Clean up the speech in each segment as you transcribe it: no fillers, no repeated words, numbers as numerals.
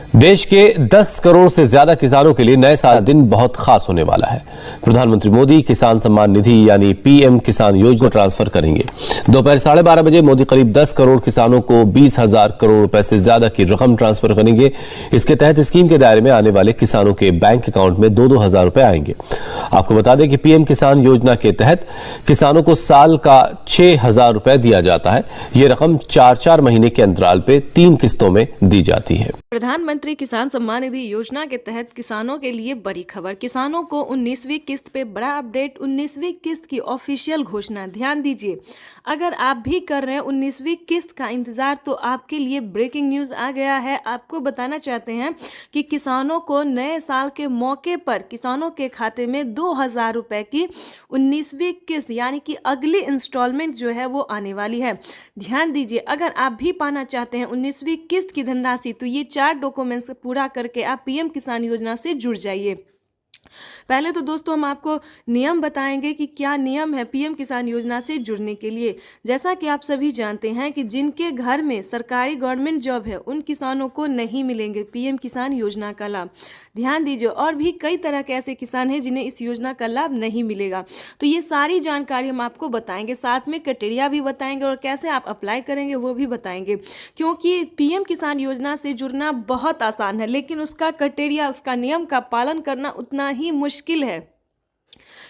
देश के 10 करोड़ से ज्यादा किसानों के लिए नए साल दिन बहुत खास होने वाला है। प्रधानमंत्री मोदी किसान सम्मान निधि यानी पीएम किसान योजना ट्रांसफर करेंगे। दोपहर 12:30 बजे मोदी करीब 10 करोड़ किसानों को 20,000 करोड़ रुपए से ज्यादा की रकम ट्रांसफर करेंगे। इसके तहत स्कीम के दायरे में आने वाले किसानों के बैंक अकाउंट में 2-2 हजार रुपए आएंगे। आपको बता दें कि पीएम किसान योजना के तहत किसानों को साल का 6,000 रुपए दिया जाता है। ये रकम 4-4 महीने के अंतराल पे 3 किस्तों में दी जाती है। प्रधानमंत्री किसान सम्मान निधि योजना के तहत किसानों के लिए बड़ी खबर। किसानों को 19वीं किस्त पे बड़ा अपडेट। 19वीं किस्त की ऑफिशियल घोषणा। ध्यान दीजिए, अगर आप भी कर रहे हैं 19वीं किस्त का इंतजार तो आपके लिए ब्रेकिंग न्यूज आ गया है। आपको बताना चाहते हैं कि किसानों को नए साल के मौके पर किसानों के खाते में 2,000 रुपए की 19वीं किस्त यानी कि अगली इंस्टॉलमेंट जो है वो आने वाली है। ध्यान दीजिए, अगर आप भी पाना चाहते हैं 19वीं किस्त की धनराशि तो ये 4 डॉक्यूमेंट्स पूरा करके आप पीएम किसान योजना से जुड़ जाइए। पहले तो दोस्तों हम आपको नियम बताएंगे कि क्या नियम है पीएम किसान योजना से जुड़ने के लिए। जैसा कि आप सभी जानते हैं कि जिनके घर में सरकारी गवर्नमेंट जॉब है उन किसानों को नहीं मिलेंगे पीएम किसान योजना का लाभ। ध्यान दीजिए, और भी कई तरह के ऐसे किसान हैं जिन्हें इस योजना का लाभ नहीं मिलेगा। तो ये सारी जानकारी हम आपको बताएंगे, साथ में क्राइटेरिया भी बताएंगे और कैसे आप अप्लाई करेंगे वो भी बताएंगे। क्योंकि पीएम किसान योजना से जुड़ना बहुत आसान है, लेकिन उसका क्राइटेरिया, उसका नियम का पालन करना उतना ही मुश्किल है।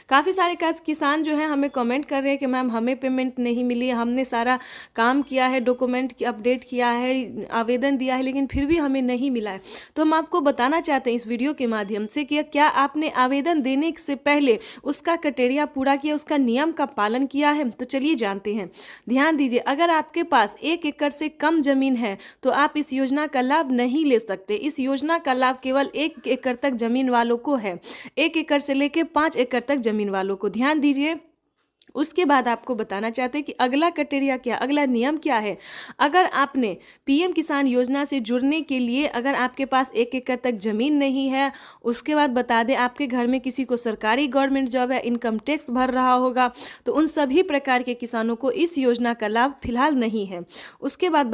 काफ़ी सारे किसान जो हैं हमें कमेंट कर रहे हैं कि मैम हमें पेमेंट नहीं मिली, हमने सारा काम किया है, डॉक्यूमेंट की अपडेट किया है, आवेदन दिया है, लेकिन फिर भी हमें नहीं मिला है। तो हम आपको बताना चाहते हैं इस वीडियो के माध्यम से कि क्या आपने आवेदन देने से पहले उसका क्राइटेरिया पूरा किया, उसका नियम का पालन किया है। तो चलिए जानते हैं। ध्यान दीजिए, अगर आपके पास 1 एकड़ से कम जमीन है तो आप इस योजना का लाभ नहीं ले सकते। इस योजना का लाभ केवल 1 एकड़ तक जमीन वालों को है, 1 एकड़ से लेकर 5 एकड़ तक जमीन वालों को। ध्यान दीजिए, उसके बाद आपको बताना चाहते हैं कि अगला क्राइटेरिया क्या, अगला नियम क्या है। अगर आपने पीएम किसान योजना से जुड़ने के लिए अगर आपके पास 1 एकड़ तक जमीन नहीं है, उसके बाद बता दें आपके घर में किसी को सरकारी गवर्नमेंट जॉब है, इनकम टैक्स भर रहा होगा, तो उन सभी प्रकार के किसानों को इस योजना का लाभ फिलहाल नहीं है। उसके बाद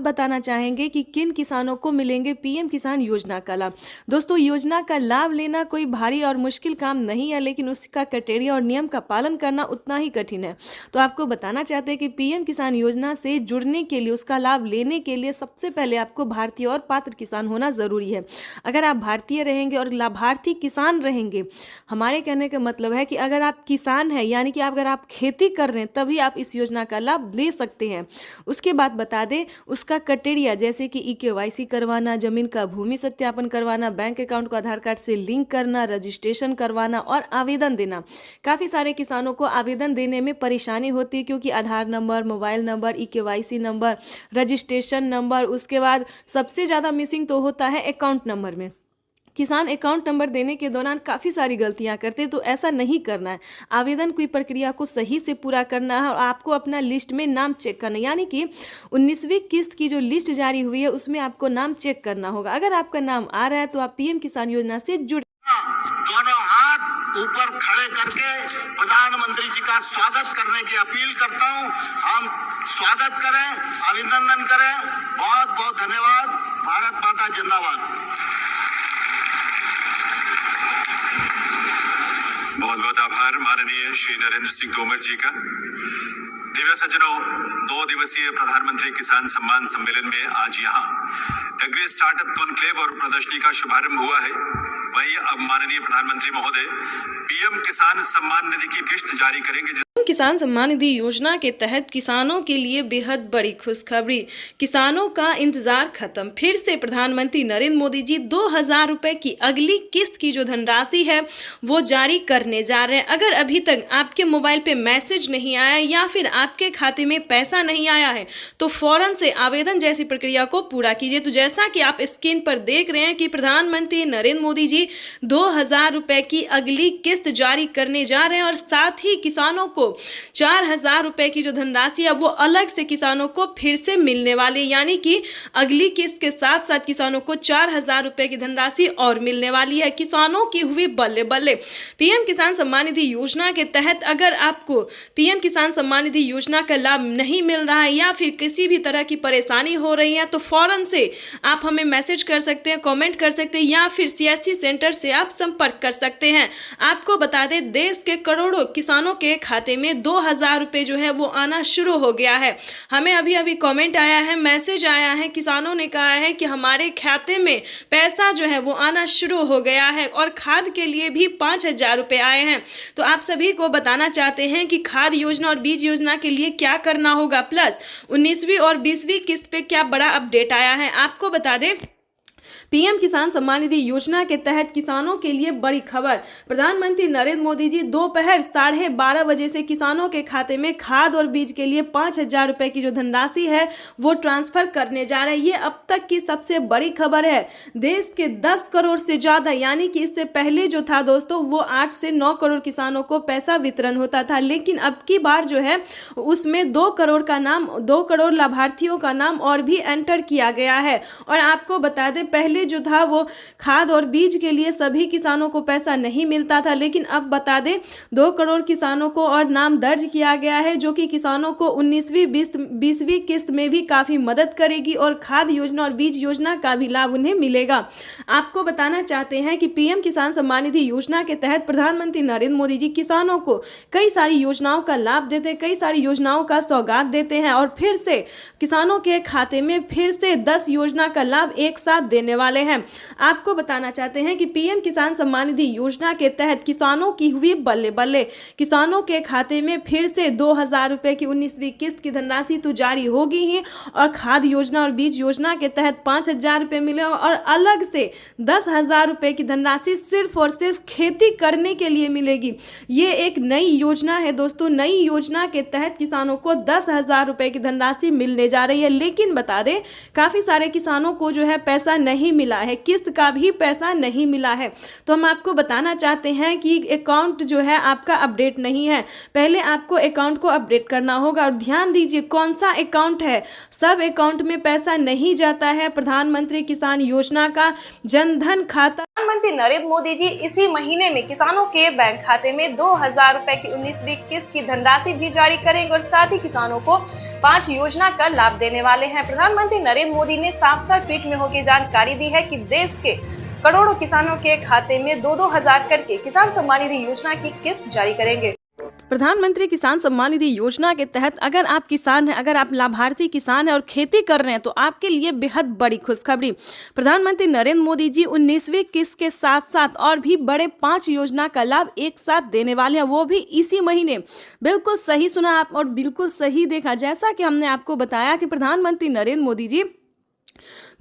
बताना चाहेंगे कि किन किसानों को मिलेंगे पीएम किसान योजना का लाभ। दोस्तों, योजना का लाभ लेना कोई भारी और मुश्किल काम नहीं है, लेकिन उसका क्राइटेरिया और नियम का पालन करना उतना ही कठिन है। तो आपको बताना चाहते हैं कि पीएम किसान योजना से जुड़ने के लिए, उसका लाभ लेने के लिए सबसे पहले आपको भारतीय और पात्र किसान होना जरूरी है। अगर आप भारतीय रहेंगे और लाभार्थी किसान रहेंगे, हमारे कहने का मतलब है कि अगर आप किसान हैं यानी कि अगर आप खेती कर रहे हैं तभी आप इस योजना का लाभ ले सकते हैं। उसके बाद बता दें उसका क्राइटेरिया, जैसे कि EKYC करवाना, जमीन का भूमि सत्यापन करवाना, बैंक अकाउंट को आधार कार्ड से लिंक करना, रजिस्ट्रेशन करवाना और आवेदन देना। काफी सारे किसानों को आवेदन देने में परेशानी होती है क्योंकि Aadhaar number, mobile number, EKYC number, registration number, उसके बाद सबसे ज़्यादा मिसिंग तो होता है अकाउंट नंबर में। किसान अकाउंट नंबर देने के दौरान काफ़ी सारी गलतियां करते हैं, तो ऐसा नहीं करना है। आवेदन की प्रक्रिया को सही से पूरा करना है और आपको अपना लिस्ट में नाम चेक करना है, यानी कि 19वीं किस्त की जो लिस्ट जारी हुई है उसमें आपको नाम चेक करना होगा। अगर आपका नाम आ रहा है तो आप पीएम किसान योजना से जुड़। दोनों हाथ ऊपर खड़े करके प्रधानमंत्री जी का स्वागत करने की अपील करता हूं। हम स्वागत करें, अभिनंदन करें। बहुत बहुत धन्यवाद। भारत माता जिंदाबाद। बहुत बहुत आभार माननीय श्री नरेंद्र सिंह तोमर जी का। दिव्य सज्जनों, 2 दिवसीय प्रधानमंत्री किसान सम्मान सम्मेलन में आज यहाँ एग्री स्टार्टअप कॉन्क्लेव और प्रदर्शनी का शुभारंभ हुआ है। वहीं अब माननीय प्रधानमंत्री महोदय पीएम किसान सम्मान निधि की किस्त जारी करेंगे। किसान सम्मान निधि योजना के तहत किसानों के लिए बेहद बड़ी खुशखबरी। किसानों का इंतजार खत्म। फिर से प्रधानमंत्री नरेंद्र मोदी जी 2,000 रुपए की अगली किस्त की जो धनराशि है वो जारी करने जा रहे हैं। अगर अभी तक आपके मोबाइल पे मैसेज नहीं आया या फिर आपके खाते में पैसा नहीं आया है तो फौरन से आवेदन जैसी प्रक्रिया को पूरा कीजिए। तो जैसा कि आप स्क्रीन पर देख रहे हैं कि प्रधानमंत्री नरेंद्र मोदी जी 2,000 रुपए की अगली किस्त जारी करने जा रहे हैं और साथ ही किसानों को 4,000 रुपए की जो धनराशि है वो अलग से किसानों को फिर से मिलने वाली, यानी कि अगली किस्त के साथ साथ किसानों को 4,000 रुपए की धनराशि और मिलने वाली है। किसानों की हुई बल्ले बल्ले। पीएम किसान सम्मान निधि योजना के तहत अगर आपको पीएम किसान सम्मान निधि योजना का लाभ नहीं मिल रहा है या फिर किसी भी तरह की परेशानी हो रही है तो फौरन से आप हमें मैसेज कर सकते हैं, कमेंट कर सकते हैं या फिर सीएससी सेंटर से आप संपर्क कर सकते हैं। आपको बता दें देश के करोड़ों किसानों के खाते में 2,000 रुपए जो है वो आना शुरू हो गया है। हमें अभी अभी कमेंट आया है, मैसेज आया है, किसानों ने कहा है कि हमारे खाते में पैसा जो है वो आना शुरू हो गया है और खाद के लिए भी 5,000 रुपए आए हैं। तो आप सभी को बताना चाहते हैं कि खाद योजना और बीज योजना के लिए क्या करना होगा, प्लस 19वीं और 20वीं किस्त पे क्या बड़ा अपडेट आया है। आपको बता दें पीएम किसान सम्मान निधि योजना के तहत किसानों के लिए बड़ी खबर। प्रधानमंत्री नरेंद्र मोदी जी दोपहर 12:30 बजे से किसानों के खाते में खाद और बीज के लिए 5,000 रुपए की जो धनराशि है वो ट्रांसफर करने जा रहे हैं। ये अब तक की सबसे बड़ी खबर है। देश के 10 करोड़ से ज्यादा, यानी कि इससे पहले जो था दोस्तों वो 8 से 9 करोड़ किसानों को पैसा वितरण होता था, लेकिन अब की बार जो है उसमें 2 करोड़ लाभार्थियों का नाम और भी एंटर किया गया है। और आपको बता दें पहले जो था वो खाद और बीज के लिए सभी किसानों को पैसा नहीं मिलता था, लेकिन अब बता दें 2 करोड़ किसानों को और नाम दर्ज किया गया है, जो कि किसानों को 19वीं 20वीं किस्त में भी काफी मदद करेगी और खाद योजना और बीज योजना का भी लाभ उन्हें मिलेगा। आपको बताना चाहते हैं कि पीएम किसान सम्मान निधि योजना के तहत प्रधानमंत्री नरेंद्र मोदी जी किसानों को कई सारी योजनाओं का लाभ देते हैं, कई सारी योजनाओं का सौगात देते हैं और फिर से किसानों के खाते में फिर से 10 योजना का लाभ एक साथ देने वाले हैं। आपको बताना चाहते हैं कि पीएम किसान सम्मान निधि योजना के तहत किसानों की हुई बल्ले बल्ले। किसानों के खाते में फिर से 2,000 रुपए की 19वीं किस्त की धनराशि तो जारी होगी ही और खाद योजना और बीज योजना के तहत 5,000 रुपए मिले और अलग से 10,000 रुपए की धनराशि सिर्फ और सिर्फ खेती करने के लिए मिलेगी। ये एक नई योजना है दोस्तों। नई योजना के तहत किसानों को 10,000 रुपए की धनराशि मिलने जा रही है, लेकिन बता दें काफी सारे किसानों को जो है पैसा नहीं मिला है, किस्त का भी पैसा नहीं मिला है। तो हम आपको बताना चाहते हैं कि अकाउंट जो है आपका अपडेट नहीं है, पहले आपको अकाउंट को अपडेट करना होगा। और ध्यान दीजिए कौन सा अकाउंट है, सब अकाउंट में पैसा नहीं जाता है। प्रधानमंत्री किसान योजना का जनधन खाता प्रधानमंत्री नरेंद्र मोदी जी इसी महीने में किसानों के बैंक खाते में 2,000 रुपए की 19वीं किस्त की धनराशि भी जारी करेंगे और साथ ही किसानों को 5 योजना का लाभ देने वाले हैं। प्रधानमंत्री नरेंद्र मोदी ने साफ ट्वीट में होकर जानकारी दी है कि देश के करोड़ों किसानों के खाते में 2-2 हजार करके किसान सम्मान निधि योजना की किस्त जारी करेंगे। प्रधानमंत्री किसान सम्मान निधि योजना के तहत अगर आप किसान हैं, अगर आप लाभार्थी किसान हैं और खेती कर रहे हैं तो आपके लिए बेहद बड़ी खुशखबरी। प्रधानमंत्री नरेंद्र मोदी जी 19वीं किस्त के साथ साथ और भी बड़े 5 योजना का लाभ एक साथ देने वाले हैं, वो भी इसी महीने। बिल्कुल सही सुना आप और बिल्कुल सही देखा। जैसा कि हमने आपको बताया कि प्रधानमंत्री नरेंद्र मोदी जी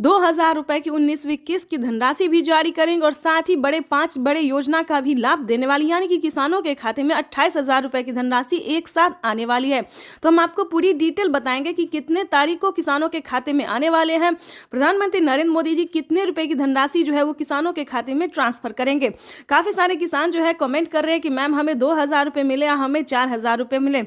2,000 रुपए की 19वीं किस्त की धनराशि भी जारी करेंगे और साथ ही 5 बड़े योजना का भी लाभ देने वाली, यानी कि किसानों के खाते में 28,000 रुपए की धनराशि एक साथ आने वाली है। तो हम आपको पूरी डिटेल बताएंगे कि कितने तारीख को किसानों के खाते में आने वाले हैं, प्रधानमंत्री नरेंद्र मोदी जी कितने रुपए की धनराशि जो है वो किसानों के खाते में ट्रांसफर करेंगे। काफी सारे किसान जो है कमेंट कर रहे हैं कि मैम हमें 2,000 रुपए मिले या हमें 4,000 रुपए मिले।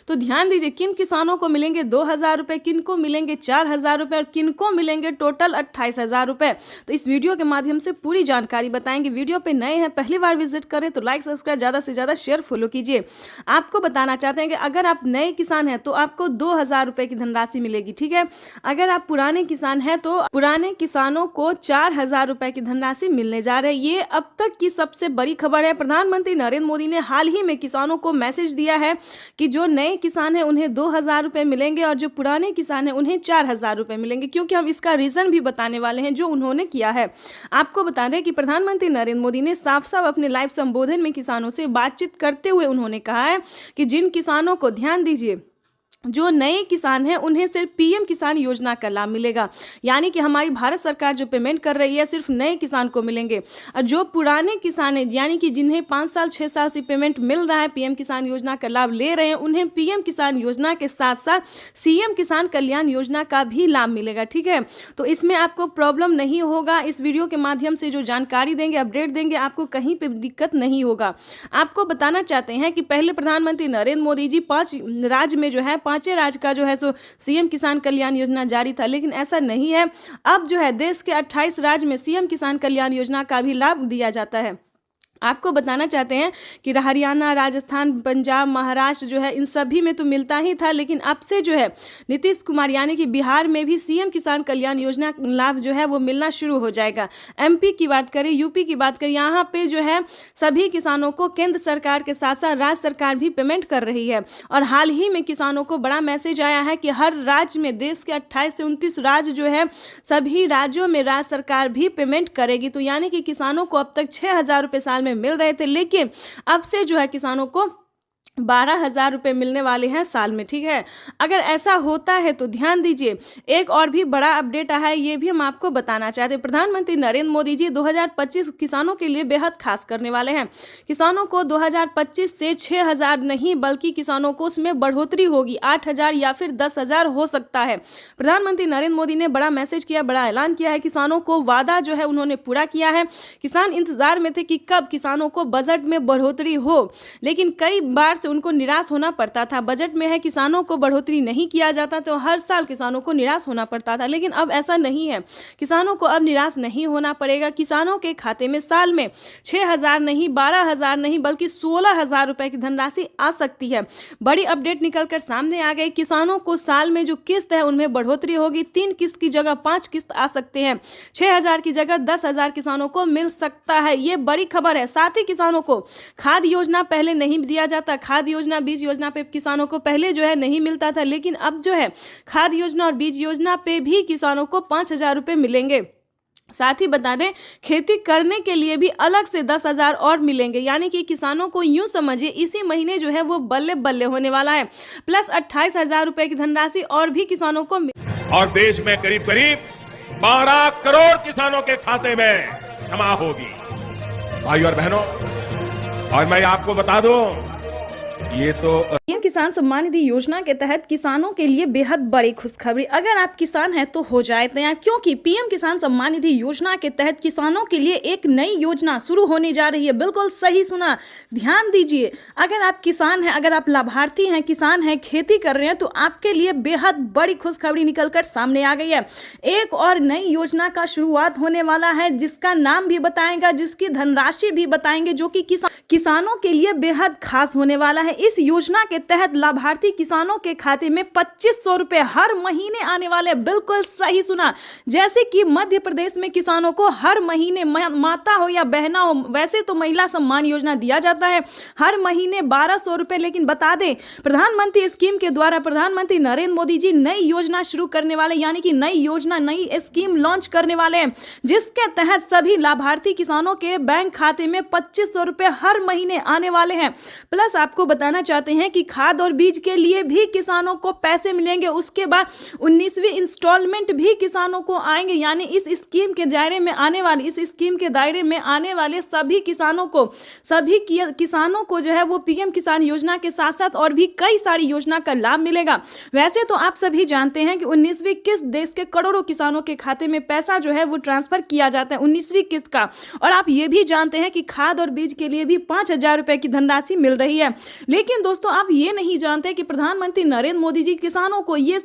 तो ध्यान दीजिए किन किसानों को मिलेंगे 2,000 रुपए, किन को मिलेंगे 4,000 रुपए और किन को मिलेंगे टोटल 28,000 रुपए। तो इस वीडियो के माध्यम से पूरी जानकारी बताएंगे। वीडियो पे नए हैं, पहली बार विजिट करें तो लाइक सब्सक्राइब ज़्यादा से ज़्यादा शेयर फॉलो कीजिए। आपको बताना चाहते हैं कि अगर आप नए किसान हैं तो आपको 2,000 रुपए की धनराशि मिलेगी, ठीक है। अगर आप पुराने किसान हैं तो पुराने किसानों को 4,000 रुपए की धनराशि मिलने जा रही है। ये अब तक की सबसे बड़ी खबर है। प्रधानमंत्री नरेंद्र मोदी ने हाल ही में किसानों को मैसेज दिया है कि जो नए किसान हैं उन्हें 2,000 रुपए मिलेंगे और जो पुराने किसान हैं उन्हें 4,000 रुपए मिलेंगे, क्योंकि हम इसका रीजन भी बताने वाले हैं जो उन्होंने किया है। आपको बता दें कि प्रधानमंत्री नरेंद्र मोदी ने साफ साफ अपने लाइव संबोधन में किसानों से बातचीत करते हुए उन्होंने कहा है कि जिन किसानों को, ध्यान दीजिए, जो नए किसान हैं उन्हें सिर्फ पीएम किसान योजना का लाभ मिलेगा, यानी कि हमारी भारत सरकार जो पेमेंट कर रही है सिर्फ नए किसान को मिलेंगे। और जो पुराने किसान हैं, यानी कि जिन्हें 5 साल 6 साल से पेमेंट मिल रहा है, पीएम किसान योजना का लाभ ले रहे हैं, उन्हें पीएम किसान योजना के साथ साथ सीएम किसान कल्याण योजना का भी लाभ मिलेगा। ठीक है, तो इसमें आपको प्रॉब्लम नहीं होगा। इस वीडियो के माध्यम से जो जानकारी देंगे, अपडेट देंगे, आपको कहीं पर दिक्कत नहीं होगा। आपको बताना चाहते हैं कि पहले प्रधानमंत्री नरेंद्र मोदी जी 5 राज्य में जो है 5 राज्य का जो है सो सीएम किसान कल्याण योजना जारी था, लेकिन ऐसा नहीं है। अब जो है देश के 28 राज्य में सीएम किसान कल्याण योजना का भी लाभ दिया जाता है। आपको बताना चाहते हैं कि हरियाणा, राजस्थान, पंजाब, महाराष्ट्र जो है इन सभी में तो मिलता ही था, लेकिन अब से जो है नीतीश कुमार यानी कि बिहार में भी सीएम किसान कल्याण योजना लाभ जो है वो मिलना शुरू हो जाएगा। एमपी की बात करें, यूपी की बात करें, यहाँ पे जो है सभी किसानों को केंद्र सरकार के साथ साथ राज्य सरकार भी पेमेंट कर रही है। और हाल ही में किसानों को बड़ा मैसेज आया है कि हर राज्य में, देश के 28 से 29 राज्य जो है सभी राज्यों में राज्य सरकार भी पेमेंट करेगी। तो यानी कि किसानों को अब तक 6,000 रुपये साल में मिल रहे थे, लेकिन अब से जो है किसानों को 12,000 रुपये मिलने वाले हैं साल में। ठीक है, अगर ऐसा होता है तो ध्यान दीजिए, एक और भी बड़ा अपडेट आया है, ये भी हम आपको बताना चाहते हैं। प्रधानमंत्री नरेंद्र मोदी जी 2025 किसानों के लिए बेहद खास करने वाले हैं। किसानों को 2025 से 6,000 नहीं बल्कि किसानों को उसमें बढ़ोतरी होगी, 8,000 या फिर 10,000 हो सकता है। प्रधानमंत्री नरेंद्र मोदी ने बड़ा मैसेज किया, बड़ा ऐलान किया है। किसानों को वादा जो है उन्होंने पूरा किया है। किसान इंतजार में थे कि कब किसानों को बजट में बढ़ोतरी हो, लेकिन कई बार से उनको निराश होना पड़ता था। बजट में है किसानों को बढ़ोतरी नहीं किया जाता तो हर साल किसानों को निराश होना पड़ता था, लेकिन अब ऐसा नहीं है। किसानों को अब निराश नहीं होना पड़ेगा। किसानों के खाते में साल में 6,000 नहीं, 12,000 नहीं बल्कि 16,000 रुपए की धनराशि आ सकती है। बड़ी अपडेट निकलकर सामने आ गई। किसानों को साल में जो किस्त है उनमें बढ़ोतरी होगी। 3 किस्त की जगह 5 किस्त आ सकते हैं। 6,000 की जगह 10,000 किसानों को मिल सकता है। ये बड़ी खबर है। साथ ही किसानों को खाद योजना पहले नहीं दिया जाता। खाद योजना, बीज योजना पे किसानों को पहले जो है नहीं मिलता था, लेकिन अब जो है खाद योजना और बीज योजना पे भी किसानों को 5,000 रुपये मिलेंगे। साथ ही बता दें, खेती करने के लिए भी अलग से 10,000 और मिलेंगे, यानी कि किसानों को यूं समझिए इसी महीने जो है वो बल्ले बल्ले होने वाला है। प्लस 28,000 रुपए की धनराशि और भी किसानों को और देश में करीब करीब 12 करोड़ किसानों के खाते में जमा होगी। भाइयों और बहनों, और मैं आपको बता दूं, ये तो पीएम किसान सम्मान निधि योजना के तहत किसानों के लिए बेहद बड़ी खुशखबरी। अगर आप किसान हैं तो हो जाए तैयार, क्योंकि पीएम किसान सम्मान निधि योजना के तहत किसानों के लिए एक नई योजना शुरू होने जा रही है। बिल्कुल सही सुना, ध्यान दीजिए। अगर आप किसान हैं, अगर आप लाभार्थी हैं, किसान हैं, खेती कर रहे हैं, तो आपके लिए बेहद बड़ी खुशखबरी निकलकर सामने आ गई है। एक और नई योजना का शुरुआत होने वाला है, जिसका नाम भी बताएंगे, जिसकी धनराशि भी बताएंगे, जो कि किसानों के लिए बेहद खास होने वाला है। इस योजना के तहत लाभार्थी किसानों के खाते में 2,500 रुपए हर महीने आने वाले। बिल्कुल सही सुना। जैसे कि मध्य प्रदेश में किसानों को हर महीने, माता हो या बहना हो, वैसे तो महिला सम्मान योजना दिया जाता है हर महीने 1,200 रुपए, लेकिन बता दें प्रधानमंत्री स्कीम के द्वारा प्रधानमंत्री नरेंद्र मोदी जी नई योजना शुरू करने वाले, यानी कि नई योजना, नई स्कीम लॉन्च करने वाले हैं, जिसके तहत सभी लाभार्थी किसानों के बैंक खाते में 2,500 रुपए हर महीने आने वाले हैं। प्लस आपको बताना चाहते हैं कि खाद और बीज के लिए भी किसानों को पैसे मिलेंगे। उसके बाद 19वीं इंस्टॉलमेंट भी किसानों को आएंगे, यानी इस स्कीम के दायरे में आने वाले, इस स्कीम के दायरे में आने वाले सभी किसानों को जो है वो पीएम किसान योजना के साथ साथ और भी कई सारी योजना का लाभ मिलेगा। वैसे तो आप सभी जानते हैं कि 19वीं किस्त देश के करोड़ों किसानों के खाते में पैसा जो है वो ट्रांसफर किया जाता है 19वीं किस्त का। और आप ये भी जानते हैं कि खाद और बीज के लिए भी 5,000 रुपए की धनराशि मिल रही है। लेकिन दोस्तों, आप ये नहीं जानते कि प्रधानमंत्री नरेंद्र मोदी जी किसानों को ये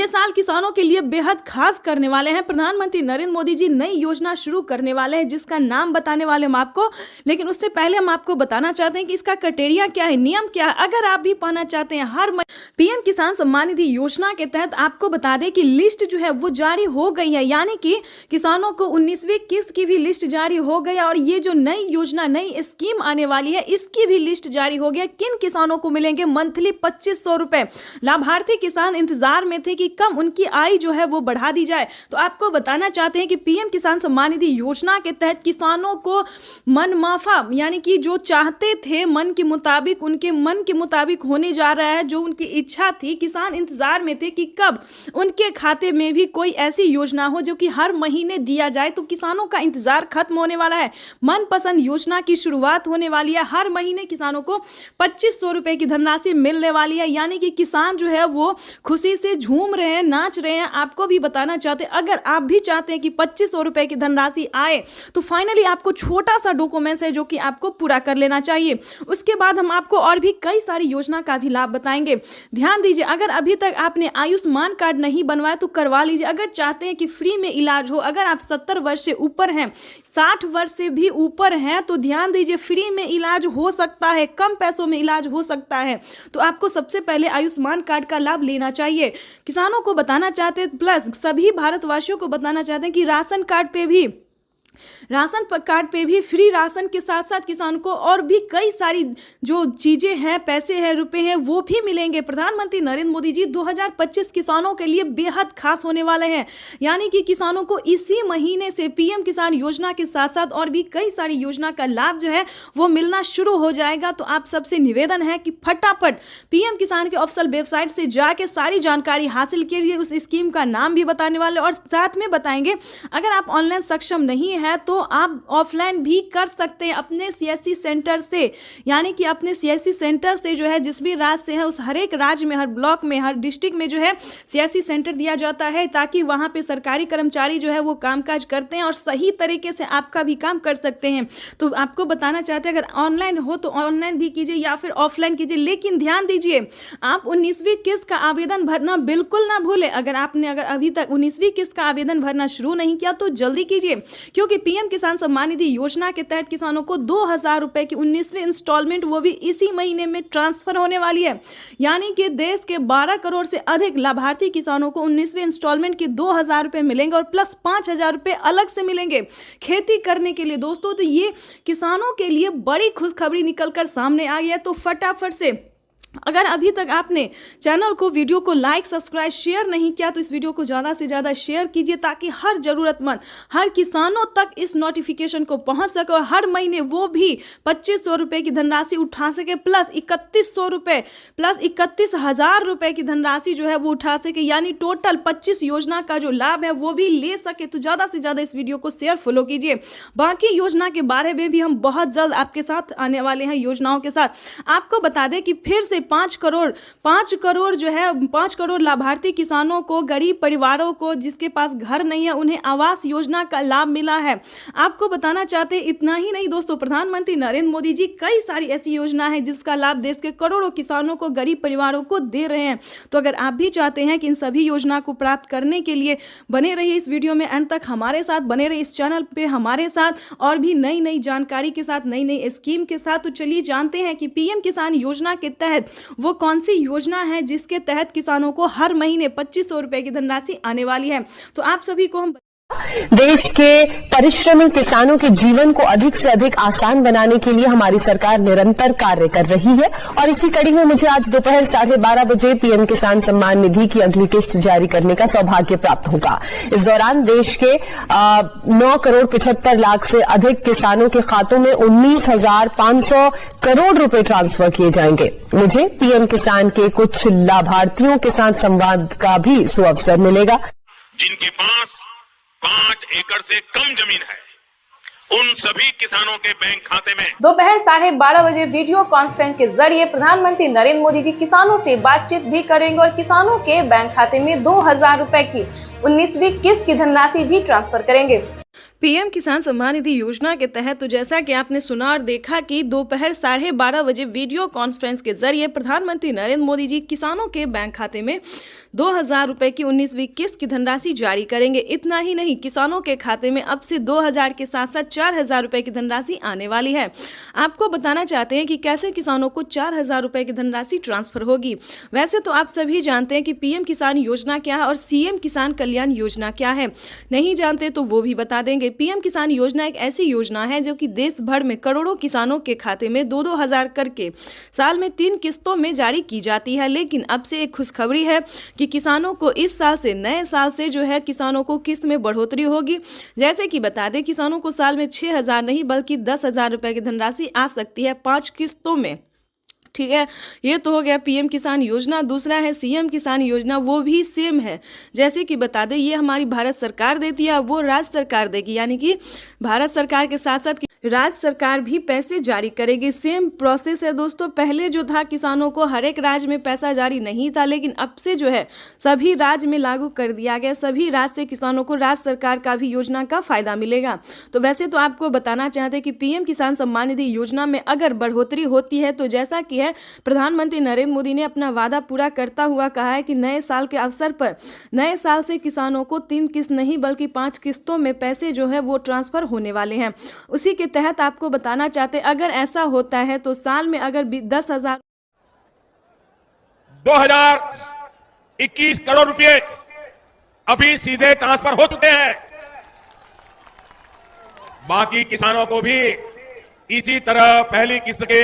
साल किसानों के लिए बेहद खास करने वाले हैं। प्रधानमंत्री नरेंद्र मोदी जी नई योजना शुरू करने वाले हैं, जिसका नाम बताने वाले हम आपको, लेकिन उससे पहले हम आपको बताना चाहते हैं कि इसका क्राइटेरिया क्या है, नियम क्या है। अगर आप भी पाना चाहते हैं हर पीएम किसान सम्मान निधि योजना के तहत, आपको बता दें कि लिस्ट जो है वो जारी हो गई है, यानी कि किसानों को 19वीं किस्त की भी लिस्ट जारी हो गई, और ये जो नई योजना, नई स्कीम आने वाली है, इसकी भी लिस्ट जारी हो गई। किन किसानों को मिलेंगे मंथली 2,500 रुपए। लाभार्थी किसान इंतजार में थे कि कम उनकी आय जो है वो बढ़ा दी जाए। तो आपको बताना चाहते हैं कि पीएम किसान सम्मान निधि योजना के तहत किसानों को मन माफा यानी कि जो चाहते थे मन के मुताबिक, उनके मन के मुताबिक होने जा रहा है। जो उनकी इच्छा थी, किसान इंतजार में थे कि कब उनके खाते में भी कोई ऐसी योजना हो जो कि हर महीने दिया जाए। तो किसानों का इंतजार खत्म होने वाला है। मनपसंद योजना की शुरुआत होने वाली है। हर महीने किसानों को 2500 रुपए की धनराशि मिलने वाली है, यानी कि किसान जो है वो खुशी से झूम रहे हैं, नाच रहे हैं। आपको भी बताना चाहते हैं, अगर आप भी चाहते हैं कि 2500 रुपए की धनराशि आए तो फाइनली आपको छोटा सा डॉक्यूमेंट्स है जो कि आपको पूरा कर लेना चाहिए। उसके बाद हम आपको और भी कई सारी योजना का भी लाभ बताएंगे। ध्यान दीजिए, अगर अभी तक आपने आयुष्मान कार्ड नहीं बनवाया तो करवा लीजिए। अगर चाहते हैं कि फ्री में इलाज हो, अगर आप 70 वर्ष से ऊपर हैं, 60 वर्ष से भी ऊपर हैं, तो ध्यान दीजिए फ्री में इलाज हो सकता है, कम पैसों में इलाज हो सकता है। तो आपको सबसे पहले आयुष्मान कार्ड का लाभ लेना चाहिए। किसानों को बताना चाहते हैं, प्लस सभी भारतवासियों को बताना चाहते हैं कि राशन कार्ड पे भी फ्री राशन के साथ साथ किसान को और भी कई सारी जो चीजें हैं, पैसे हैं, रुपए हैं, वो भी मिलेंगे। प्रधानमंत्री नरेंद्र मोदी जी 2025 किसानों के लिए बेहद खास होने वाले हैं, यानी कि किसानों को इसी महीने से पीएम किसान योजना के साथ साथ और भी कई सारी योजना का लाभ जो है वो मिलना शुरू हो जाएगा। तो आप सबसे निवेदन है कि फटाफट पीएम किसान के ऑफिशियल वेबसाइट से जाके सारी जानकारी हासिल कीजिए। उस स्कीम का नाम भी बताने वाले और साथ में बताएंगे, अगर आप ऑनलाइन सक्षम नहीं है तो आप ऑफलाइन भी कर सकते हैं अपने सीएससी सेंटर से, यानी कि अपने सीएससी सेंटर से जो है जिस भी राज्य से है उस हर एक राज्य में, हर ब्लॉक में, हर डिस्ट्रिक्ट में जो है सीएससी सेंटर दिया जाता है, ताकि वहां पे सरकारी कर्मचारी जो है वो कामकाज करते हैं और सही तरीके से आपका भी काम कर सकते हैं। तो आपको बताना चाहते हैं, अगर ऑनलाइन हो तो ऑनलाइन भी कीजिए या फिर ऑफलाइन कीजिए, लेकिन ध्यान दीजिए आप 19वीं किस्त का आवेदन भरना बिल्कुल ना भूलें। अगर अभी तक 19वीं किस्त का आवेदन भरना शुरू नहीं किया तो जल्दी कीजिए, क्योंकि पीएम किसान सम्मान निधि योजना के तहत किसानों को 2000 रुपए की 19वीं इंस्टॉलमेंट वो भी इसी महीने में ट्रांसफर होने वाली है। यानी कि देश के 12 करोड़ से अधिक लाभार्थी किसानों को 19वीं इंस्टॉलमेंट की 2000 रुपए मिलेंगे और प्लस 5000 रुपए अलग से मिलेंगे खेती करने के लिए। दोस्तों, तो ये किसानों के लिए बड़ी खुशखबरी निकलकर सामने आ गई है। तो फटाफट से अगर अभी तक आपने चैनल को, वीडियो को लाइक, सब्सक्राइब, शेयर नहीं किया तो इस वीडियो को ज़्यादा से ज़्यादा शेयर कीजिए, ताकि हर ज़रूरतमंद, हर किसानों तक इस नोटिफिकेशन को पहुंच सके और हर महीने वो भी 2500 रुपये की धनराशि उठा सके, प्लस 3100 रुपये, प्लस 31,000 रुपये की धनराशि जो है वो उठा सके, यानी टोटल 25 योजना का जो लाभ है वो भी ले सके। तो ज़्यादा से ज़्यादा इस वीडियो को शेयर, फॉलो कीजिए। बाकी योजना के बारे में भी हम बहुत जल्द आपके साथ आने वाले हैं योजनाओं के साथ। आपको बता दें कि फिर से 5 करोड़ जो है 5 करोड़ लाभार्थी किसानों को, गरीब परिवारों को जिसके पास घर नहीं है, उन्हें आवास योजना का लाभ मिला है। आपको बताना चाहते हैं, इतना ही नहीं दोस्तों, प्रधानमंत्री नरेंद्र मोदी जी कई सारी ऐसी योजना है जिसका लाभ देश के करोड़ों किसानों को, गरीब परिवारों को दे रहे हैं। तो अगर आप भी चाहते हैं कि इन सभी योजना को प्राप्त करने के लिए बने रहिए इस वीडियो में अंत तक हमारे साथ, बने रहिए इस चैनल पे हमारे साथ और भी नई नई जानकारी के साथ, नई नई स्कीम के साथ। तो चलिए जानते हैं कि पीएम किसान योजना के तहत वो कौन सी योजना है जिसके तहत किसानों को हर महीने 2500 रुपए की धनराशि आने वाली है। तो आप सभी को हम देश के परिश्रमी किसानों के जीवन को अधिक से अधिक आसान बनाने के लिए हमारी सरकार निरंतर कार्य कर रही है और इसी कड़ी में मुझे आज दोपहर 12:30 बजे पीएम किसान सम्मान निधि की अगली किस्त जारी करने का सौभाग्य प्राप्त होगा। इस दौरान देश के 9 करोड़ 75 लाख से अधिक किसानों के खातों में 19,500 करोड़ रुपए ट्रांसफर किए जाएंगे। मुझे पीएम किसान के कुछ लाभार्थियों के साथ संवाद का भी सुअवसर मिलेगा। जिनके पास 5 एकड़ से कम जमीन है, उन सभी किसानों के बैंक खाते में दोपहर 12:30 बजे वीडियो कॉन्फ्रेंस के जरिए प्रधानमंत्री नरेंद्र मोदी जी किसानों से बातचीत भी करेंगे और किसानों के बैंक खाते में 2000 रुपए की 19वीं किस्त की धनराशि भी ट्रांसफर करेंगे। पीएम किसान सम्मान निधि योजना के तहत तो जैसा कि आपने सुना और देखा कि दोपहर 12:30 बजे वीडियो कॉन्फ्रेंस के जरिए प्रधानमंत्री नरेंद्र मोदी जी किसानों के बैंक खाते में 2000 रुपए की 19वीं किस्त की धनराशि जारी करेंगे। इतना ही नहीं, किसानों के खाते में अब से 2000 के साथ साथ 4000 रुपए की धनराशि आने वाली है। आपको बताना चाहते हैं कि कैसे किसानों को 4000 रुपए की धनराशि ट्रांसफर होगी। वैसे तो आप सभी जानते हैं कि पीएम किसान योजना क्या है और सीएम किसान कल्याण योजना क्या है। नहीं जानते तो वो भी बता देंगे। दें, पीएम किसान योजना एक ऐसी योजना है जो कि देश भर में करोड़ों किसानों के खाते में 2-2 हज़ार करके साल में 3 किस्तों में जारी की जाती है। लेकिन अब से एक खुशखबरी है कि किसानों को इस साल से, नए साल से जो है किसानों को किस्त में बढ़ोतरी होगी। जैसे कि बता दें, किसानों को साल में 6,000 नहीं बल्कि 10,000 रुपए की धनराशि आ सकती है 5 किस्तों में। ठीक है, ये तो हो गया पीएम किसान योजना। दूसरा है सीएम किसान योजना, वो भी सेम है। जैसे कि बता दें, ये हमारी भारत सरकार देती है, वो राज्य सरकार देगी, यानी कि भारत सरकार के साथ साथ राज्य सरकार भी पैसे जारी करेगी। सेम प्रोसेस है दोस्तों। पहले जो था किसानों को हर एक राज्य में पैसा जारी नहीं था, लेकिन अब से जो है सभी राज्य में लागू कर दिया गया। सभी राज्य से किसानों को राज्य सरकार का भी योजना का फायदा मिलेगा। तो वैसे तो आपको बताना चाहते हैं कि पीएम किसान सम्मान निधि योजना में अगर बढ़ोतरी होती है तो जैसा कि है प्रधानमंत्री नरेंद्र मोदी ने अपना वादा पूरा करता हुआ कहा है कि नए साल के अवसर पर नए साल से किसानों को 3 किस्त नहीं बल्कि 5 किस्तों में पैसे जो है वो ट्रांसफर होने वाले हैं। उसी के तहत आपको बताना चाहते हैं, अगर ऐसा होता है तो साल में अगर 10,000 2021 करोड़ रुपए अभी सीधे ट्रांसफर हो चुके हैं। बाकी किसानों को भी इसी तरह पहली किस्त के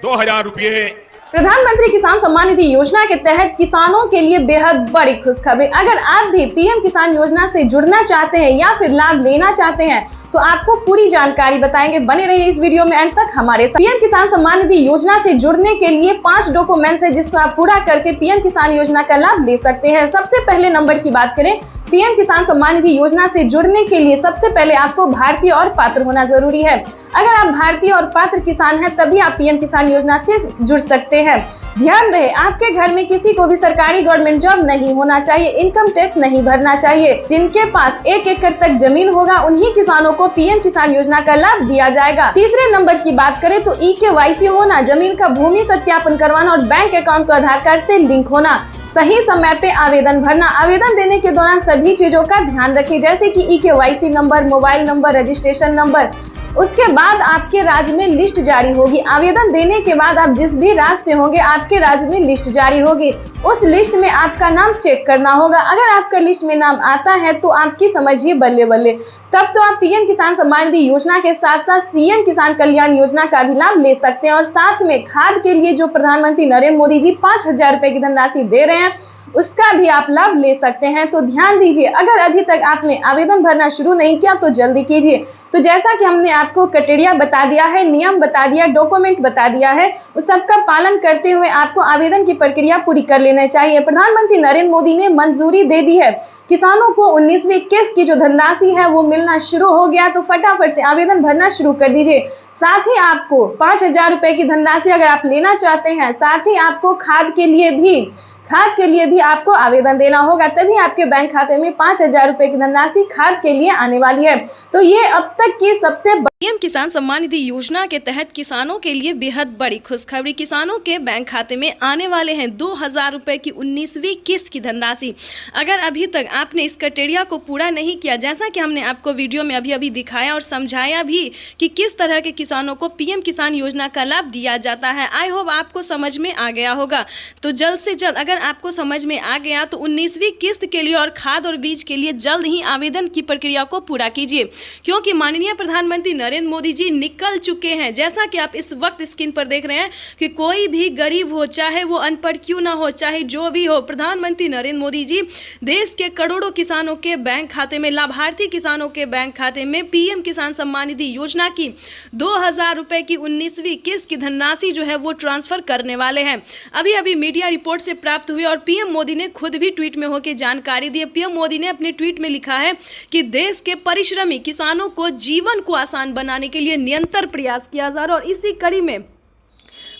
2,000 रुपए। प्रधानमंत्री किसान सम्मान निधि योजना के तहत किसानों के लिए बेहद बड़ी खुशखबरी। अगर आप भी पीएम किसान योजना से जुड़ना चाहते हैं या फिर लाभ लेना चाहते हैं तो आपको पूरी जानकारी बताएंगे। बने रहिए इस वीडियो में अंत तक हमारे साथ। पीएम किसान सम्मान निधि योजना से जुड़ने के लिए 5 डॉक्यूमेंट्स है जिसको आप पूरा करके पीएम किसान योजना का लाभ ले सकते हैं। सबसे पहले नंबर की बात करें, पीएम किसान सम्मान निधि योजना से जुड़ने के लिए सबसे पहले आपको भारतीय और पात्र होना जरूरी है। अगर आप भारतीय और पात्र किसान हैं तभी आप पीएम किसान योजना से जुड़ सकते हैं। ध्यान रहे, आपके घर में किसी को भी सरकारी गवर्नमेंट जॉब नहीं होना चाहिए, इनकम टैक्स नहीं भरना चाहिए। जिनके पास 1 एकड़ तक जमीन होगा उन्हीं किसानों को पीएम किसान योजना का लाभ दिया जाएगा। तीसरे नंबर की बात करें तो ई-केवाईसी होना, जमीन का भूमि सत्यापन करवाना और बैंक अकाउंट को आधार कार्ड से लिंक होना, सही समय पे आवेदन भरना। आवेदन देने के दौरान सभी चीजों का ध्यान रखें, जैसे कि e-KYC number, mobile number, registration number. उसके बाद आपके राज्य में लिस्ट जारी होगी। आवेदन देने के बाद आप जिस भी राज्य से होंगे आपके राज्य में लिस्ट जारी होगी। उस लिस्ट में आपका नाम चेक करना होगा। अगर आपका लिस्ट में नाम आता है तो आपकी समझिए बल्ले बल्ले, तब तो आप पीएम किसान सम्मान निधि योजना के साथ साथ सीएम किसान कल्याण योजना का भी लाभ ले सकते हैं। और साथ में खाद के लिए जो प्रधानमंत्री नरेंद्र मोदी जी 5,000 रुपए की धनराशि दे रहे हैं उसका भी आप लाभ ले सकते हैं। तो ध्यान दीजिए, अगर अभी तक आपने आवेदन भरना शुरू नहीं किया तो जल्दी कीजिए। तो जैसा कि हमने आपको क्राइटेरिया बता दिया है, नियम बता दिया, डॉक्यूमेंट बता दिया है, उस सबका पालन करते हुए आपको आवेदन की प्रक्रिया पूरी कर लेना चाहिए। प्रधानमंत्री नरेंद्र मोदी ने मंजूरी दे दी है। किसानों को 19वीं किस्त की जो धनराशि है वो मिलना शुरू हो गया, तो फटाफट से आवेदन भरना शुरू कर दीजिए। साथ ही आपको 5,000 रुपए की धनराशि अगर आप लेना चाहते हैं, साथ ही आपको खाद के लिए भी आपको आवेदन देना होगा, तभी आपके बैंक खाते में 5,000 रुपए की धनराशि खाद के लिए आने वाली है। तो ये अब तक की सबसे पीएम किसान सम्मान निधि योजना के तहत किसानों के लिए बेहद बड़ी खुशखबरी। किसानों के बैंक खाते में आने वाले हैं 2,000 रुपए की 19वीं किस्त की धनराशि। अगर अभी तक आपने इस क्राइटेरिया को पूरा नहीं किया, जैसा कि हमने आपको वीडियो में अभी दिखाया और समझाया भी कि किस तरह के किसानों को पीएम किसान योजना का लाभ दिया जाता है, आई होप आपको समझ में आ गया होगा। तो जल्द से जल्द अगर आपको समझ में आ गया तो 19वीं किस्त के लिए और खाद और बीज के लिए जल्द ही आवेदन की प्रक्रिया को पूरा कीजिए, क्योंकि माननीय प्रधानमंत्री नरेंद्र मोदी जी निकल चुके हैं। जैसा कि आप इस वक्त स्क्रीन पर देख रहे हैं कि कोई भी गरीब हो, चाहे वो अनपढ़ क्यों ना हो, चाहे जो भी हो, प्रधानमंत्री नरेंद्र मोदी जी देश के करोड़ों किसानों के बैंक खाते में, लाभार्थी किसानों के बैंक खाते में पीएम किसान सम्मान निधि योजना की 2,000 रुपए की 19वीं किस्त की धनराशि जो है वो ट्रांसफर करने वाले हैं। अभी मीडिया रिपोर्ट से प्राप्त हुई और पीएम मोदी ने खुद भी ट्वीट में होकर जानकारी दी। पीएम मोदी ने अपने ट्वीट में लिखा है कि देश के परिश्रमी किसानों को जीवन को आसान बनाने के लिए निरंतर प्रयास किया जा रहा है और इसी कड़ी में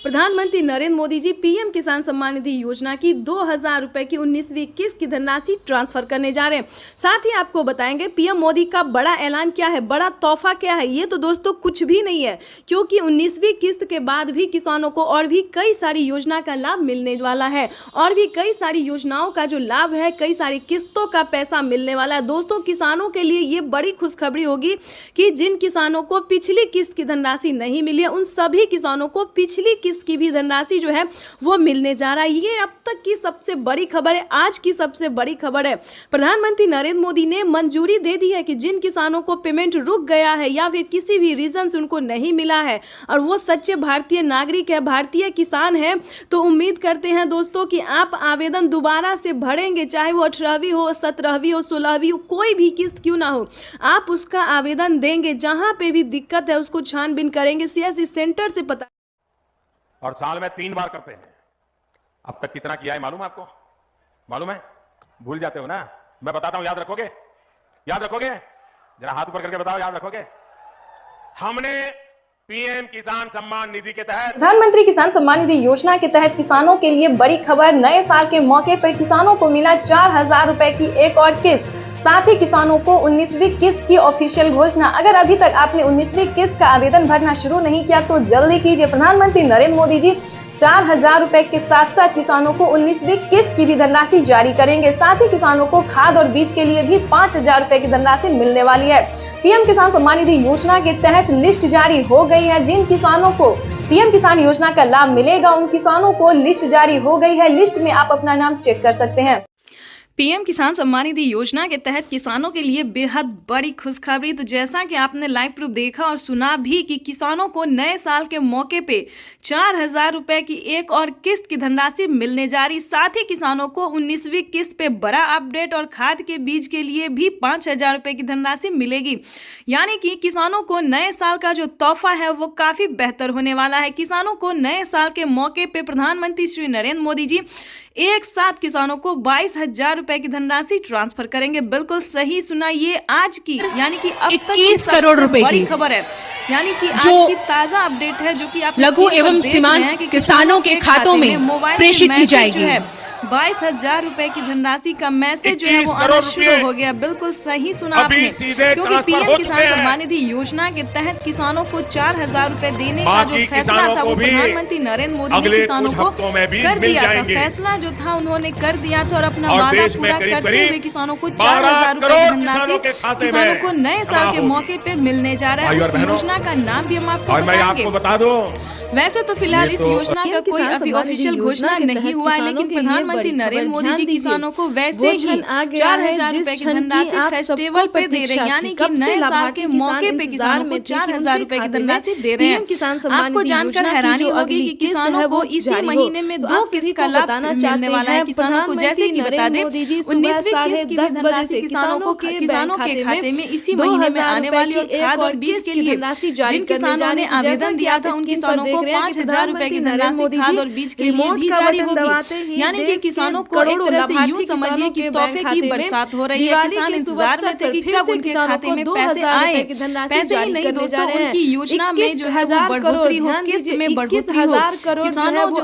प्रधानमंत्री नरेंद्र मोदी जी पीएम किसान सम्मान निधि योजना की 2,000 रुपए की 19वीं किस्त की धनराशि ट्रांसफर करने जा रहे हैं। साथ ही आपको बताएंगे पीएम मोदी का बड़ा ऐलान क्या है, बड़ा तोहफा क्या है। ये तो दोस्तों कुछ भी नहीं है, क्योंकि 19वीं किस्त के बाद भी किसानों को और भी कई सारी योजना का लाभ मिलने वाला है और भी कई सारी योजनाओं का जो लाभ है, कई सारी किस्तों का पैसा मिलने वाला है। दोस्तों, किसानों के लिए ये बड़ी खुशखबरी होगी कि जिन किसानों को पिछली किस्त की धनराशि नहीं मिली है, उन सभी किसानों को पिछली किस्त की भी धनराशि जो है वो मिलने जा रहा है। ये अब तक की सबसे बड़ी खबर है, आज की सबसे बड़ी खबर है। प्रधानमंत्री नरेंद्र मोदी ने मंजूरी दे दी है कि जिन किसानों को पेमेंट रुक गया है या फिर किसी भी रीजन से उनको नहीं मिला है और वो सच्चे भारतीय नागरिक है, भारतीय किसान है, तो उम्मीद करते हैं दोस्तों कि आप आवेदन दोबारा से भरेंगे, चाहे वो 18वीं हो, 17वीं हो, 16वीं हो, कोई भी किस्त क्यों ना हो, आप उसका आवेदन देंगे। जहां पे भी दिक्कत है उसको छानबीन करेंगे, सीएससी सेंटर से पता। और साल में 3 बार करते हैं। अब तक कितना किया है मालूम है आपको? मालूम है? भूल जाते हो ना? मैं बताता हूं, याद रखोगे? याद रखोगे? जरा हाथ ऊपर करके बताओ, याद रखोगे? हमने पीएम किसान सम्मान निधि के तहत, प्रधानमंत्री किसान सम्मान निधि योजना के तहत किसानों के लिए बड़ी खबर। नए साल के मौके पर किसानों को मिला 4000 रुपए की एक और किस्त, साथ ही किसानों को 19वीं किस्त की ऑफिशियल घोषणा। अगर अभी तक आपने 19वीं किस्त का आवेदन भरना शुरू नहीं किया तो जल्दी कीजिए। प्रधानमंत्री नरेंद्र मोदी जी 4000 रुपए के साथ साथ किसानों को 19वीं किस्त की भी धनराशि जारी करेंगे। साथ ही किसानों को खाद और बीज के लिए भी 5000 रुपए की धनराशि मिलने वाली है। पीएम किसान सम्मान निधि योजना के तहत लिस्ट जारी हो गई है। जिन किसानों को पीएम किसान योजना का लाभ मिलेगा उन किसानों को लिस्ट जारी हो गई है। लिस्ट में आप अपना नाम चेक कर सकते हैं। पीएम किसान सम्मान निधि योजना के तहत किसानों के लिए बेहद बड़ी खुशखबरी। तो जैसा कि आपने लाइव प्रूफ देखा और सुना भी कि किसानों को नए साल के मौके पे 4000 रुपए की एक और किस्त की धनराशि मिलने जा रही। साथ ही किसानों को 19वीं किस्त पे बड़ा अपडेट और खाद के बीज के लिए भी 5000 रुपए की धनराशि मिलेगी। यानी कि किसानों को नए साल का जो तोहफा है वो काफ़ी बेहतर होने वाला है। किसानों को नए साल के मौके पे प्रधानमंत्री श्री नरेंद्र मोदी जी एक साथ किसानों को 22,000 रुपए की धनराशि ट्रांसफर करेंगे। बिल्कुल सही सुना, ये आज की यानी कि अब तक की 21 करोड़ रुपए बड़ी की खबर है। यानी कि आज की ताजा अपडेट है जो कि आप लघु एवं सीमांत किसानों के खातों में प्रेषित की जाएगी। 22,000 रुपए की धनराशि का मैसेज जो है वो आना शुरू हो गया। बिल्कुल सही सुना आपने, क्योंकि पीएम किसान सम्मान निधि योजना के तहत किसानों को 4000 रुपए देने का जो फैसला था वो प्रधानमंत्री नरेंद्र मोदी ने किसानों को कर दिया था। फैसला जो था उन्होंने कर दिया था और अपना वादा पूरा करते हुए किसानों को 4000 रुपए की धनराशि किसानों को नए साल के मौके पे मिलने जा रहा है। इस योजना का नाम भी हम आपको बता दो। वैसे तो फिलहाल इस योजना का कोई अभी ऑफिशियल घोषणा नहीं हुआ है, लेकिन प्रधानमंत्री नरेंद्र मोदी जी किसानों को वैसे ही 4000 रुपए की धनराशि फेस्टिवल पे दे रहे हैं। यानी कि नए साल के मौके पे किसानों को 4000 रुपए की धनराशि दे रहे हैं। आपको जानकर हैरानी होगी कि किसानों को इसी महीने में 2 किस्त का लाभ मिलने वाला है। किसानों को जैसे कि बता दें 19वीं किस्त की धनराशि किसानों के खाते में इसी महीने में आने वाली और खाद और बीज के लिए जिन किसानों ने आवेदन दिया था उन किसानों को 5000 रुपए की धनराशि खाद और बीज के लिए भी जारी होगी। यानी कि किसानों को एक तरह से यूं समझिए कि तोहफे की बरसात हो रही है। किसान इंतजार में थे कि कब उनके खाते में पैसे आए। पैसे ही नहीं दोस्तों, उनकी योजना में जो है वो बढ़ोतरी हो, किस्त में बढ़ोतरी हो।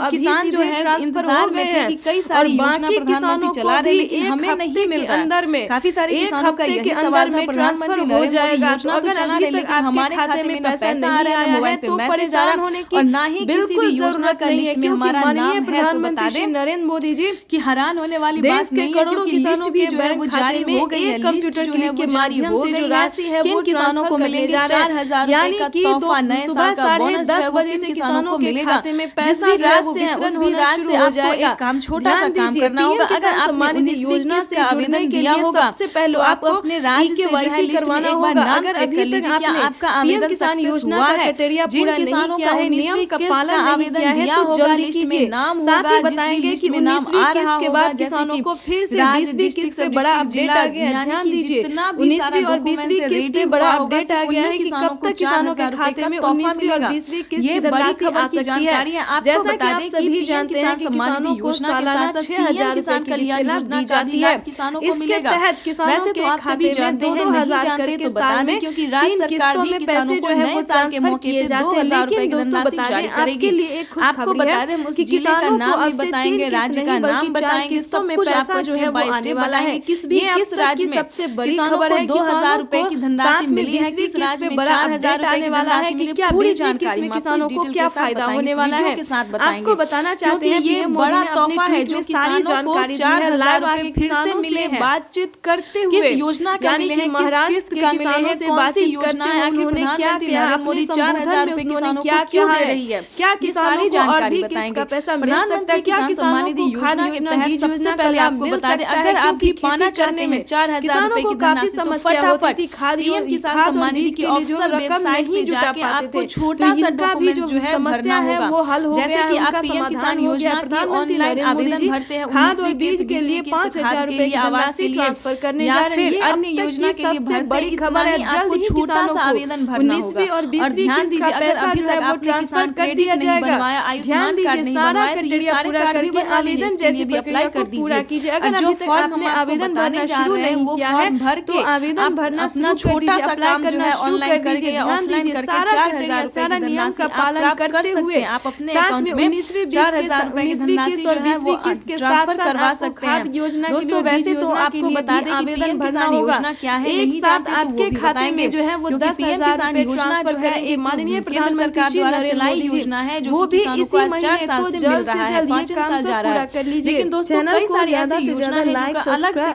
किसान जो है इंतजार में थे कि कई सारी योजना प्रधानमंत्री चला रहे लेकिन हमें नहीं मिल रहा है। काफी सारे किसानों का यही सवाल था, प्रधानमंत्री नरेंद्र मोदी योजना तो चला रहे लेकिन हमारे खाते में ना पैसा आ रहा है, मोबाइल पे मैसेज आ रहा है और ना ही किसी भी योजना का लिस्ट में हमारा नाम है। तो बता दें नरेंद्र मोदी जी कि हैरान होने वाली बात नहीं है, क्योंकि लिस्ट भी जो है वो जारी हो गई है। कंप्यूटर जो है वो जारी हो गई है। किन किसानों को मिलेंगे 4000 रुपए का तोहफा, नए साल का बोनस है वो किन किसानों को मिलेगा। जिस भी राज्य से है उस भी राज्य से आपको एक काम, छोटा सा काम करना होगा। अगर आपने 19वीं किस्त का आवेदन दिया होगा सबसे पहले तो आप अपने राज्य से जो है लिस्ट में एक बार नाम चेक कर लीजिए क्या आपका आवेदन सक्सेस हुआ है। जिन किसानों का 19वीं किस्त का आवेदन दिया होगा लिस्ट में नाम होगा, बताएंगे कि में नाम आ रहा के बाद किसानों को फिर से 20वीं किस्त से बड़ा अपडेट आ गया है। ध्यान दीजिए 19वीं और 20वीं किस्त पे बड़ा अपडेट आ गया है कि कब तक किसानों के खाते में 19वीं और 20वीं किस्त की धनराशि आ सकती है। जैसा कि आप सभी जानते हैं कि किसानों को सालाना 6000 किसान कल्याण योजना जाती है। किसानों को मिलेगा किसानों के खाते में 2000 करके बता दें, क्योंकि राज्य सरकार भी किसानों को नए साल के मौके पे 2000 रुपए की धनराशि जारी करेगी। आपको बता दें उस जिले का नाम भी बताएंगे, राज्य का नाम बताएंगे, सब कुछ आपको जो है वो आने वाला है। किस राज्य में सबसे बड़ी खबर है 2000 रुपए की धनराशि मिली है, किस राज्य में 4000 रुपए की धनराशि मिली है, पूरी जानकारी किसानों को क्या फायदा होने वाला है के साथ बताएंगे। आपको बताना चाहते हैं ये बड़ा तोहफा है जो सारी जानकारी 4000 रुपए फिर से मिले हैं। बातचीत करते हुए किस योजना का मिले हैं, महाराष्ट्र के किसानों से बातचीत करना है, आखिर उन्होंने क्या किया, मोदी 4000 रुपए किसानों को क्यों दे रही है, क्या किसानी जानकारी बताएंगे। पैसा मिल सकता है, क्या सम्मान निधि योजना के तहत सबसे पहले आपको बता दें, अगर आप भी पाना चाहते हैं 4000 रुपए की धनराशि तो फटाफट पीएम किसान सम्मान निधि की ऑफिशियल वेबसाइट पे जाके आपको छोटा सा डॉक्यूमेंट जो है भरना होगा। जैसे कि आप पीएम किसान योजना के ऑनलाइन आवेदन भरते हैं, खाद और बीज के लिए 5000 रुपए की आवास के लिए ट्रांसफर करने जा रहे हैं, अन्य योजना के लिए भरते बड़ी खबर है, आपको छोटा सा आवेदन भरना होगा। और ध्यान दीजिए, अगर अभी तक आपने किसान क्रेडिट नहीं बनवाया, आयुष्मान कार्ड नहीं बनवाया, तो ये सारे कार्ड भी आवेदन जैसे भी अप्लाई कर दीजिए। अगर जो फॉर्म हम आवेदन भरने जा रहे हैं वो फॉर्म भर के आवेदन भरना अपना छोटा सा काम जो है ऑनलाइन करके या ऑफलाइन करके 4000 रुपए की नियम का पालन करते हुए आप अपने अकाउंट में 4000 रुपए की धनराशि जो है वो ट्रांसफर करवा सकते हैं। दोस्तों वैसे तो आपको बता दें कि पीएम किसान योजना क्या है, नहीं जानते तो वो भी बताएंगे जो है वो 10,000 किसान योजना जो है एक माननीय केंद्र सरकार द्वारा चलाई योजना है जो कि किसानों को 4 साल से मिल रहा है, 5 साल जा रहा है। लेकिन दोस्तों कई सारी ऐसी योजना है जो अलग से